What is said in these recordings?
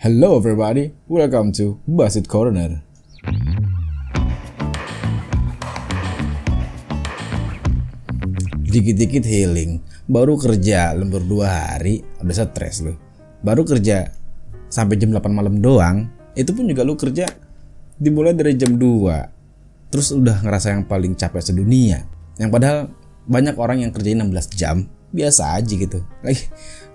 Hello everybody, welcome to Basit Corner. Dikit-dikit healing, baru kerja lembur 2 hari, udah stres lu. Baru kerja sampai jam 8 malam doang, itu pun juga lu kerja dimulai dari jam 2. Terus udah ngerasa yang paling capek sedunia. Yang padahal banyak orang yang kerjain 16 jam, biasa aja gitu. Lagi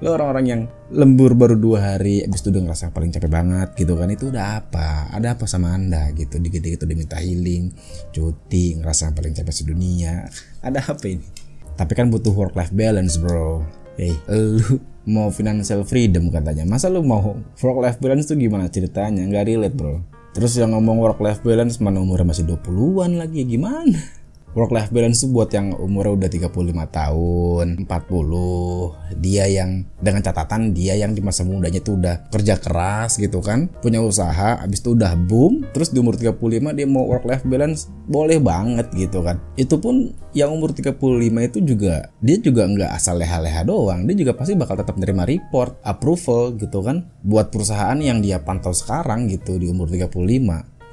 lo orang-orang yang lembur baru 2 hari abis itu udah ngerasa paling capek banget gitu kan. Itu udah apa? Ada apa sama anda gitu? Dikit-dikit udah minta healing, cuti, ngerasa yang paling capek sedunia. Ada apa ini? Tapi kan butuh work-life balance bro. Hey, lu mau financial freedom katanya. Masa lu mau work-life balance tuh gimana ceritanya? Nggak relate bro. Terus yang ngomong work-life balance mana umurnya masih 20-an lagi, gimana? Work-life balance itu buat yang umurnya udah 35 tahun, 40. Dia yang dengan catatan dia yang di masa mudanya tuh udah kerja keras gitu kan, punya usaha, habis itu udah boom, terus di umur 35 dia mau work-life balance, boleh banget gitu kan. Itu pun yang umur 35 itu juga, dia juga nggak asal leha-leha doang, dia juga pasti bakal tetap menerima report, approval gitu kan, buat perusahaan yang dia pantau sekarang gitu di umur 35.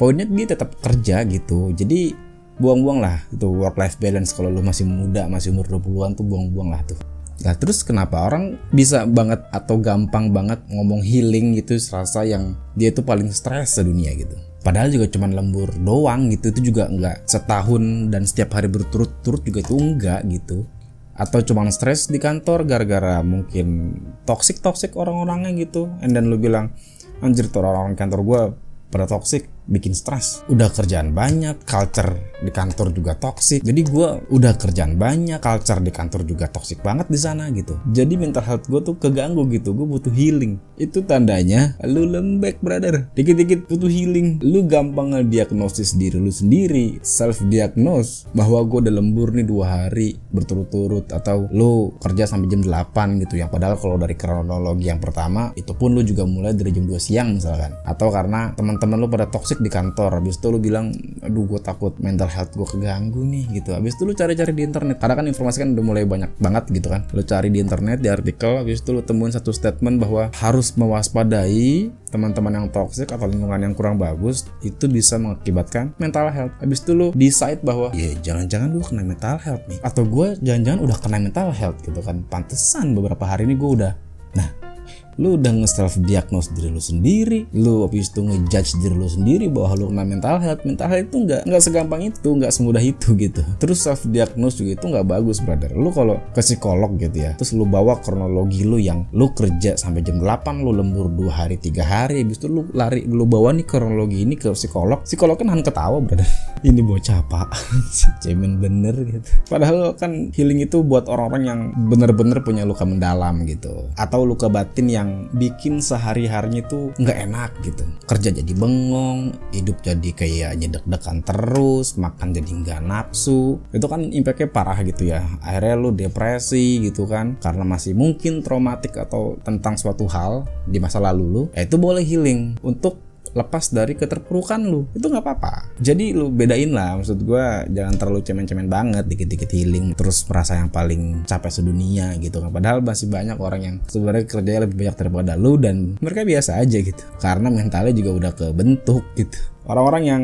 Poinnya dia tetap kerja gitu, jadi buang-buang lah itu work life balance. Kalau lu masih muda, masih umur 20-an tuh buang-buang lah tuh. Nah terus kenapa orang bisa banget atau gampang banget ngomong healing gitu, serasa yang dia tuh paling stres sedunia gitu. Padahal juga cuman lembur doang gitu, itu juga enggak setahun dan setiap hari berturut-turut juga itu enggak gitu. Atau cuman stres di kantor gara-gara mungkin toxic orang-orangnya gitu. And then lu bilang, anjir tuh orang-orang kantor gua pada toxic, bikin stres. Udah kerjaan banyak, culture di kantor juga toxic. Jadi gue udah kerjaan banyak, culture di kantor juga toxic banget di sana gitu. Jadi mental health gue tuh keganggu gitu. Gue butuh healing. Itu tandanya lu lembek brother. Dikit-dikit butuh healing. Lu gampang ngediagnosis diri lu sendiri, self diagnose bahwa gue udah lembur nih 2 hari berturut-turut, atau lu kerja sampai jam 8 gitu. Yang padahal kalau dari kronologi yang pertama itu pun lu juga mulai dari jam 2 siang misalkan. Atau karena teman-teman lu pada toxic di kantor, habis itu lu bilang aduh gue takut mental health gue keganggu nih gitu. Habis itu lu cari-cari di internet, karena kan informasi kan udah mulai banyak banget gitu kan. Lu cari di internet, di artikel, habis itu lu temuin satu statement bahwa harus mewaspadai teman-teman yang toxic atau lingkungan yang kurang bagus, itu bisa mengakibatkan mental health. Habis itu lu decide bahwa ya jangan-jangan gue kena mental health nih, atau gue jangan-jangan udah kena mental health gitu kan. Pantesan beberapa hari ini gue udah. Nah, lu udah nge-self diagnose diri lu sendiri, lu habis itu nge-judge diri lu sendiri bahwa lu kena mental health. Mental health itu nggak segampang itu, nggak semudah itu gitu. Terus self diagnose juga itu nggak bagus brother. Lu kalau ke psikolog gitu ya, terus lu bawa kronologi lu yang lu kerja sampai jam 8, lu lembur 2 hari 3 hari, habis itu lu lari, lu bawa nih kronologi ini ke psikolog. Psikolog kan ketawa brother. Ini bocah apa? Cemen bener gitu. Padahal kan healing itu buat orang-orang yang bener-bener punya luka mendalam gitu, atau luka batin yang bikin sehari-harinya tuh nggak enak gitu. Kerja jadi bengong, hidup jadi kayak deg-degan terus, makan jadi nggak nafsu. Itu kan impactnya parah gitu ya. Akhirnya lu depresi gitu kan, karena masih mungkin traumatik atau tentang suatu hal di masa lalu lu. Itu boleh healing untuk lepas dari keterpurukan lu, itu nggak apa-apa. Jadi lu bedain lah, maksud gue jangan terlalu cemen-cemen banget dikit-dikit healing terus merasa yang paling capek sedunia gitu kan. Padahal masih banyak orang yang sebenarnya kerjanya lebih banyak daripada lu dan mereka biasa aja gitu, karena mentalnya juga udah kebentuk gitu. Orang-orang yang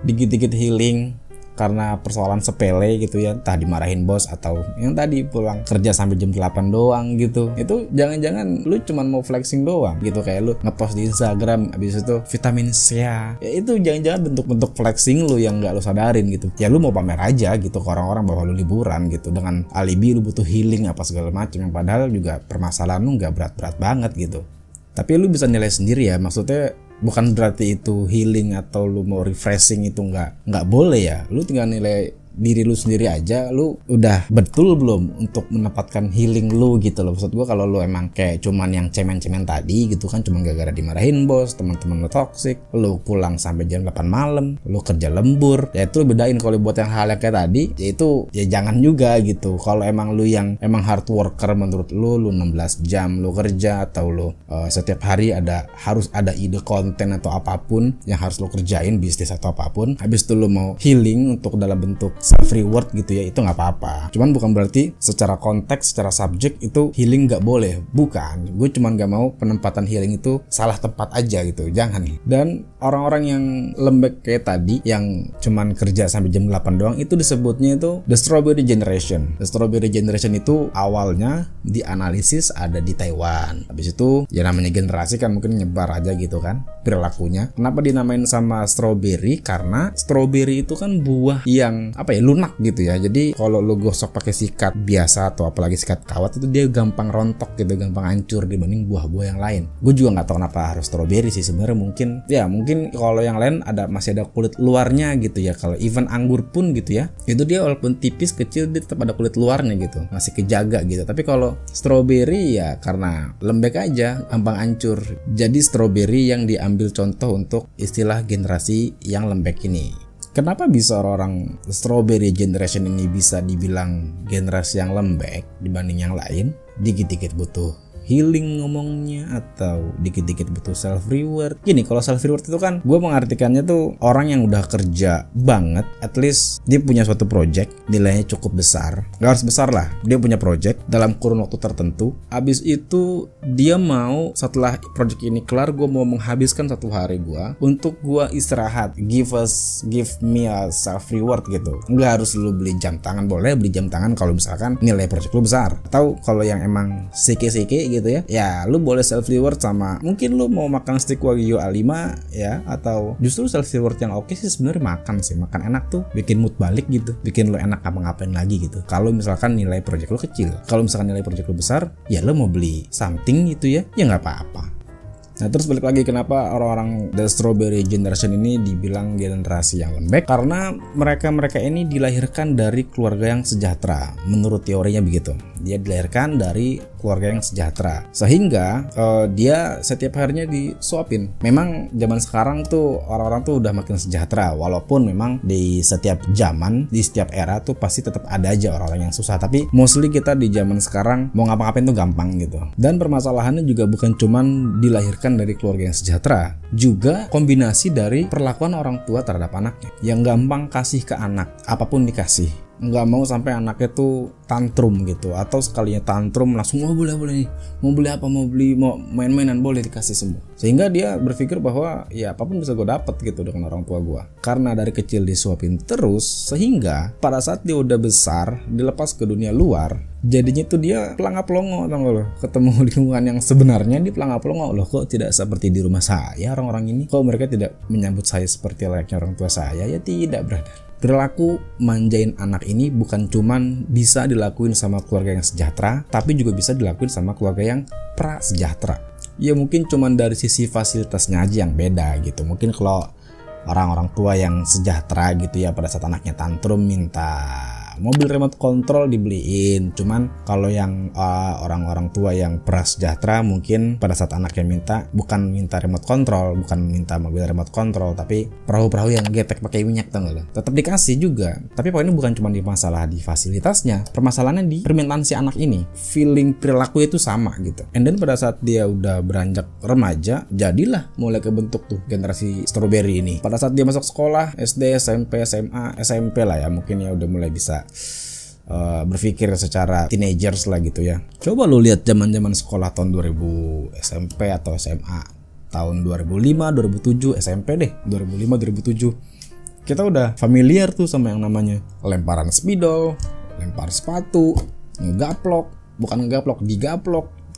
dikit-dikit healing karena persoalan sepele gitu ya, entah dimarahin bos atau yang tadi pulang kerja sampai jam 8 doang gitu, itu jangan-jangan lu cuman mau flexing doang gitu, kayak lu ngepost di Instagram habis itu vitamin C ya, itu jangan-jangan bentuk-bentuk flexing lu yang gak lu sadarin gitu. Ya lu mau pamer aja gitu ke orang-orang bahwa lu liburan gitu, dengan alibi lu butuh healing apa segala macam, yang padahal juga permasalahan lu gak berat-berat banget gitu. Tapi lu bisa nilai sendiri ya, maksudnya bukan berarti itu healing atau lu mau refreshing itu nggak boleh ya. Lu tinggal nilai diri lu sendiri aja, lu udah betul belum untuk menempatkan healing lu gitu loh. Maksud gua kalau lu emang kayak cuman yang cemen-cemen tadi gitu kan, cuman gara-gara dimarahin bos, teman-teman lu toxic, lu pulang sampai jam 8 malam, lu kerja lembur, ya itu lu bedain. Kalau buat yang hal yang kayak tadi, ya itu ya jangan juga gitu. Kalau emang lu yang emang hard worker menurut lu 16 jam lu kerja, atau lu setiap hari harus ada ide konten atau apapun yang harus lu kerjain, bisnis atau apapun, habis itu lu mau healing untuk dalam bentuk self reward gitu ya, itu nggak apa-apa. Cuman bukan berarti secara konteks, secara subjek itu healing nggak boleh. Bukan, gue cuman nggak mau penempatan healing itu salah tempat aja gitu, jangan. Dan orang-orang yang lembek kayak tadi, yang cuman kerja sampai jam 8 doang, itu disebutnya itu the strawberry generation. The strawberry generation itu awalnya dianalisis ada di Taiwan. Habis itu ya namanya generasi kan mungkin nyebar aja gitu kan perilakunya. Kenapa dinamain sama strawberry? Karena strawberry itu kan buah yang lunak gitu ya. Jadi kalau lu gosok pakai sikat biasa atau apalagi sikat kawat itu dia gampang rontok gitu, gampang hancur dibanding buah-buah yang lain. Gue juga nggak tahu kenapa harus strawberry sih sebenarnya. Mungkin kalau yang lain masih ada kulit luarnya gitu ya. Kalau even anggur pun gitu ya, itu dia walaupun tipis kecil dia tetap ada kulit luarnya gitu, masih kejaga gitu. Tapi kalau strawberry ya karena lembek aja, gampang hancur. Jadi strawberry yang diambil contoh untuk istilah generasi yang lembek ini. Kenapa bisa orang-orang strawberry generation ini bisa dibilang generasi yang lembek dibanding yang lain? Dikit-dikit butuh healing ngomongnya atau dikit-dikit butuh self reward. Gini, kalau self reward itu kan gue mengartikannya tuh orang yang udah kerja banget, at least dia punya suatu project nilainya cukup besar. Gak harus besar lah, dia punya project dalam kurun waktu tertentu. Abis itu dia mau setelah project ini kelar, gue mau menghabiskan 1 hari gue untuk gue istirahat. Give me a self reward gitu. Nggak harus lu beli jam tangan, boleh beli jam tangan kalau misalkan nilai project lu besar. Atau kalau yang emang sike-sike gitu ya lu boleh self reward sama mungkin lu mau makan steak wagyu A5 ya, atau justru self reward yang oke sih sebenarnya makan enak tuh bikin mood balik gitu, bikin lu enak ngapa-ngapain lagi gitu. Kalau misalkan nilai project lu kecil, kalau misalkan nilai project lu besar ya lu mau beli something gitu ya nggak apa-apa. Nah terus balik lagi, kenapa orang-orang the strawberry generation ini dibilang generasi yang lembek? Karena mereka ini dilahirkan dari keluarga yang sejahtera. Menurut teorinya begitu. Dia dilahirkan dari keluarga yang sejahtera, sehingga dia setiap harinya disuapin. Memang zaman sekarang tuh orang-orang tuh udah makin sejahtera, walaupun memang di setiap zaman, di setiap era tuh pasti tetap ada aja orang-orang yang susah. Tapi mostly kita di zaman sekarang mau ngapa-ngapain tuh gampang gitu. Dan permasalahannya juga bukan cuman dilahirkan dari keluarga yang sejahtera, juga kombinasi dari perlakuan orang tua terhadap anaknya yang gampang kasih ke anak, apapun dikasih. Nggak mau sampai anaknya tuh tantrum gitu, atau sekalinya tantrum langsung boleh nih, mau beli mau main-mainan boleh dikasih semua, sehingga dia berpikir bahwa ya apapun bisa gue dapet gitu dengan orang tua gue. Karena dari kecil disuapin terus, sehingga pada saat dia udah besar dilepas ke dunia luar, jadinya tuh dia pelangap-pelongo, tau gak lo? Ketemu lingkungan yang sebenarnya dia pelangap-pelongo, loh kok tidak seperti di rumah saya orang-orang ini, kok mereka tidak menyambut saya seperti layaknya orang tua saya. Ya tidak, brother. Perilaku manjain anak ini bukan cuman bisa dilakuin sama keluarga yang sejahtera, tapi juga bisa dilakuin sama keluarga yang prasejahtera. Ya mungkin cuman dari sisi fasilitasnya aja yang beda gitu. Mungkin kalau orang-orang tua yang sejahtera gitu ya, pada saat anaknya tantrum minta mobil remote control dibeliin. Cuman kalau yang orang-orang tua yang prasejahtera mungkin pada saat anaknya bukan minta remote control, bukan minta mobil remote control, tapi perahu-perahu yang getek pakai minyak, tau gak lo? Tetap dikasih juga. Tapi poinnya bukan cuma di masalah di fasilitasnya, permasalahannya di permintaan si anak ini. Feeling perilaku itu sama gitu. And then pada saat dia udah beranjak remaja, jadilah mulai kebentuk tuh generasi strawberry ini. Pada saat dia masuk sekolah, SD, SMP, SMA, SMP lah ya, mungkin ya udah mulai bisa berpikir secara teenagers lah gitu ya. Coba lu lihat zaman-zaman sekolah tahun 2000 SMP atau SMA tahun 2005, 2007, SMP deh 2005, 2007, kita udah familiar tuh sama yang namanya lemparan spidol, lempar sepatu, digaplok.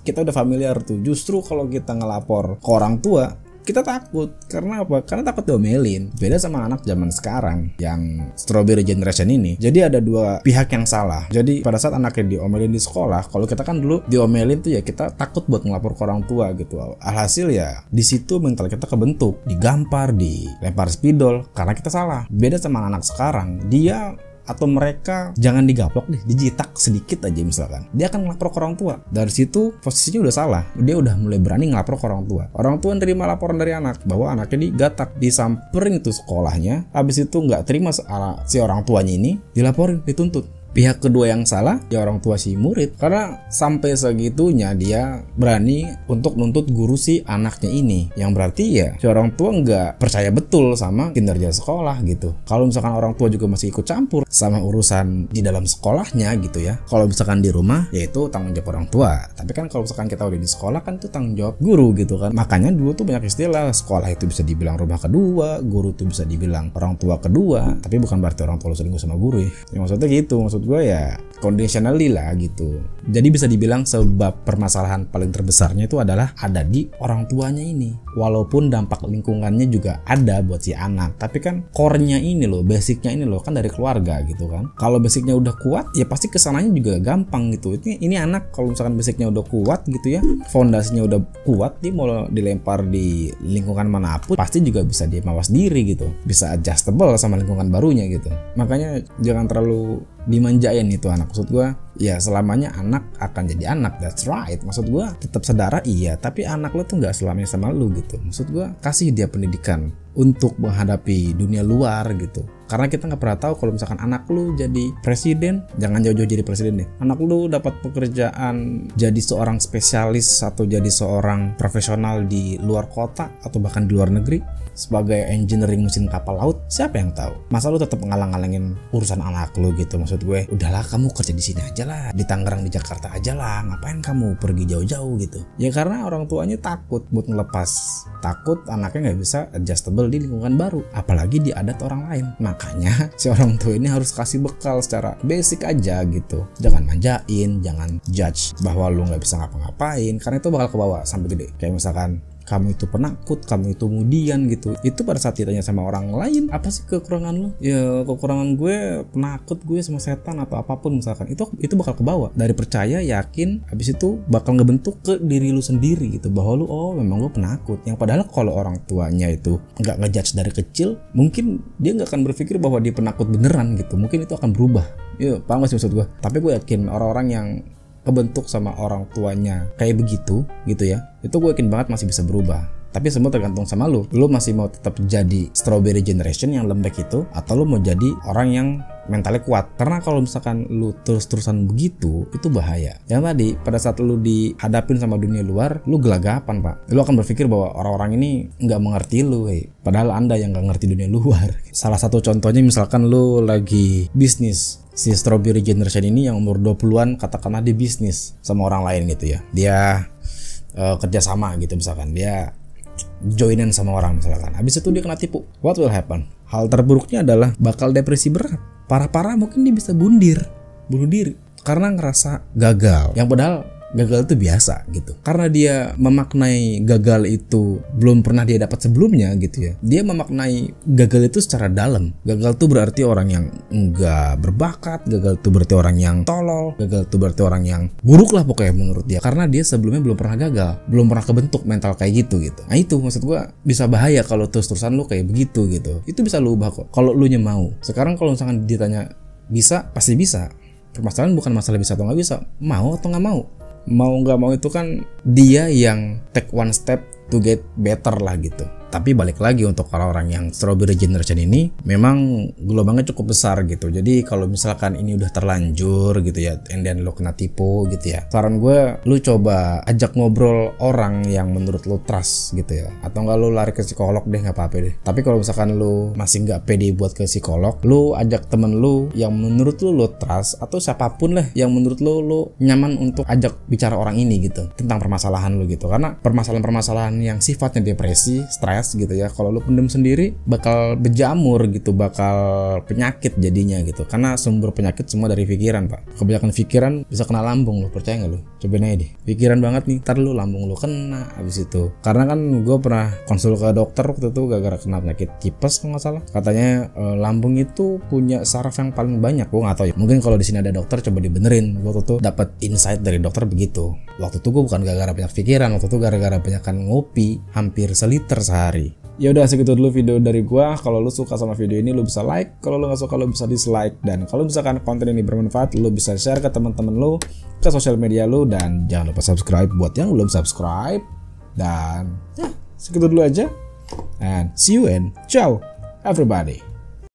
Kita udah familiar tuh. Justru kalau kita ngelapor ke orang tua, kita takut. Karena apa? Karena takut diomelin. Beda sama anak zaman sekarang yang strawberry generation ini. Jadi ada dua pihak yang salah. Jadi pada saat anaknya diomelin di sekolah, kalau kita kan dulu diomelin tuh ya kita takut buat ngelapor ke orang tua gitu. Alhasil ya di situ mental kita kebentuk, digampar, dilempar spidol karena kita salah. Beda sama anak sekarang, dia atau mereka jangan digaplok deh, dijitak sedikit aja misalkan, dia akan ngelapor ke orang tua. Dari situ posisinya udah salah, dia udah mulai berani ngelapor ke orang tua. Orang tua nerima laporan dari anak bahwa anaknya digatak, disamperin itu sekolahnya, habis itu nggak terima si orang tuanya ini, dilaporin, dituntut. pihak kedua yang salah ya orang tua si murid, karena sampai segitunya dia berani untuk nuntut guru si anaknya ini, yang berarti ya si orang tua nggak percaya betul sama kinerja sekolah gitu. Kalau misalkan orang tua juga masih ikut campur sama urusan di dalam sekolahnya gitu ya, kalau misalkan di rumah ya itu tanggung jawab orang tua, tapi kan kalau misalkan kita udah di sekolah kan itu tanggung jawab guru gitu kan. Makanya dulu tuh banyak istilah, sekolah itu bisa dibilang rumah kedua, guru tuh bisa dibilang orang tua kedua, tapi bukan berarti orang tua lu selingkuh sama guru ya. Maksudnya gitu, maksud gue ya conditionally lah gitu. Jadi bisa dibilang sebab permasalahan paling terbesarnya itu adalah ada di orang tuanya ini. Walaupun dampak lingkungannya juga ada buat si anak, tapi kan core-nya ini loh, basicnya ini loh kan dari keluarga gitu kan. Kalau basicnya udah kuat ya pasti kesananya juga gampang gitu. Ini anak kalau misalkan basicnya udah kuat gitu ya, fondasinya udah kuat, dia mau dilempar di lingkungan manapun pasti juga bisa dia mawas diri gitu, bisa adjustable sama lingkungan barunya gitu. Makanya jangan terlalu dimanjain itu anak. Maksud gue ya selamanya anak akan jadi anak, that's right. Maksud gue tetap saudara iya, tapi anak lo tuh nggak selamanya sama lu gitu. Maksud gue kasih dia pendidikan untuk menghadapi dunia luar gitu. Karena kita nggak pernah tahu kalau misalkan anak lu jadi presiden, jangan jauh-jauh jadi presiden deh. Anak lu dapat pekerjaan jadi seorang spesialis atau jadi seorang profesional di luar kota atau bahkan di luar negeri sebagai engineering mesin kapal laut, siapa yang tahu? Masa lu tetap ngalang-ngalangin urusan anak lu gitu? Maksud gue, udahlah kamu kerja di sini aja lah, di Tangerang, di Jakarta aja lah, ngapain kamu pergi jauh-jauh gitu? Ya karena orang tuanya takut buat ngelepas, takut anaknya nggak bisa adjustable di lingkungan baru, apalagi di adat orang lain. Makanya si orang tua ini harus kasih bekal secara basic aja gitu. Jangan manjain, jangan judge bahwa lu nggak bisa ngapa-ngapain, karena itu bakal kebawa sampai gede. Kayak misalkan kamu itu penakut, kamu itu kemudian gitu. Itu pada saat ditanya sama orang lain, apa sih kekurangan lo? Ya kekurangan gue penakut, gue sama setan atau apapun misalkan. Itu bakal kebawa dari percaya, yakin, habis itu bakal ngebentuk ke diri lu sendiri gitu, bahwa lu oh memang lu penakut. Yang padahal kalau orang tuanya itu nggak ngejudge dari kecil, mungkin dia nggak akan berpikir bahwa dia penakut beneran gitu. Mungkin itu akan berubah. Ya paham gak sih maksud gue? Tapi gue yakin orang-orang yang kebentuk sama orang tuanya kayak begitu gitu ya, itu gue yakin banget masih bisa berubah. Tapi semua tergantung sama lu masih mau tetap jadi strawberry generation yang lembek itu, atau lu mau jadi orang yang mentalnya kuat. Karena kalau misalkan lu terus-terusan begitu, itu bahaya. Yang tadi pada saat lu dihadapin sama dunia luar, lu gelagapan pak. Lu akan berpikir bahwa orang-orang ini nggak mengerti lu, padahal anda yang nggak ngerti dunia luar. Salah satu contohnya misalkan lu lagi bisnis, si strawberry generation ini yang umur 20-an katakanlah di bisnis sama orang lain gitu ya, dia kerja sama gitu, misalkan dia joinan sama orang misalkan, habis itu dia kena tipu, what will happen? Hal terburuknya adalah bakal depresi berat, parah-parah mungkin dia bisa bunuh diri karena ngerasa gagal, yang padahal gagal itu biasa gitu. Karena dia memaknai gagal itu belum pernah dia dapat sebelumnya gitu ya, dia memaknai gagal itu secara dalam. Gagal itu berarti orang yang enggak berbakat, gagal itu berarti orang yang tolol, gagal itu berarti orang yang buruk lah pokoknya menurut dia, karena dia sebelumnya belum pernah gagal, belum pernah kebentuk mental kayak gitu. Nah itu maksud gua bisa bahaya kalau terus-terusan lu kayak begitu gitu. Itu bisa lu ubah kok kalau lu nya mau. Sekarang kalau misalkan ditanya bisa, pasti bisa. Permasalahan bukan masalah bisa atau nggak bisa, mau atau nggak mau. Mau nggak mau itu kan dia yang take one step to get better lah gitu. Tapi balik lagi untuk orang-orang yang strawberry generation ini memang gelombangnya cukup besar gitu. Jadi kalau misalkan ini udah terlanjur gitu ya, and then lo kena tipu gitu ya, saran gue lu coba ajak ngobrol orang yang menurut lo trust gitu ya, atau enggak lu lari ke psikolog deh, nggak apa-apa deh. Tapi kalau misalkan lu masih nggak pede buat ke psikolog, lu ajak temen lu yang menurut lu trust, atau siapapun lah yang menurut lu nyaman untuk ajak bicara orang ini gitu tentang permasalahan lu gitu. Karena permasalahan-permasalahan yang sifatnya depresi, stres gitu ya, kalau lu pendem sendiri bakal berjamur gitu, bakal penyakit jadinya gitu. Karena sumber penyakit semua dari pikiran pak. Kebanyakan pikiran bisa kena lambung, lu percaya nggak lu? Cobain aja deh, pikiran banget nih, ntar lu lambung lu kena abis itu. Karena kan gue pernah konsul ke dokter waktu itu gara-gara kena penyakit tipes kalau nggak salah. Katanya lambung itu punya saraf yang paling banyak. Gue nggak tahu ya, mungkin kalau di sini ada dokter coba dibenerin. Waktu itu dapat insight dari dokter begitu. Waktu itu gue bukan gara-gara banyak pikiran, waktu itu gara-gara banyakan ngopi hampir seliter sehari. Ya udah segitu dulu video dari gua. Kalau lu suka sama video ini lu bisa like, kalau lu nggak suka lu bisa dislike, dan kalau misalkan konten ini bermanfaat lu bisa share ke teman-teman lu, ke sosial media lu, dan jangan lupa subscribe buat yang belum subscribe. Dan ya segitu dulu aja, and see you and ciao everybody.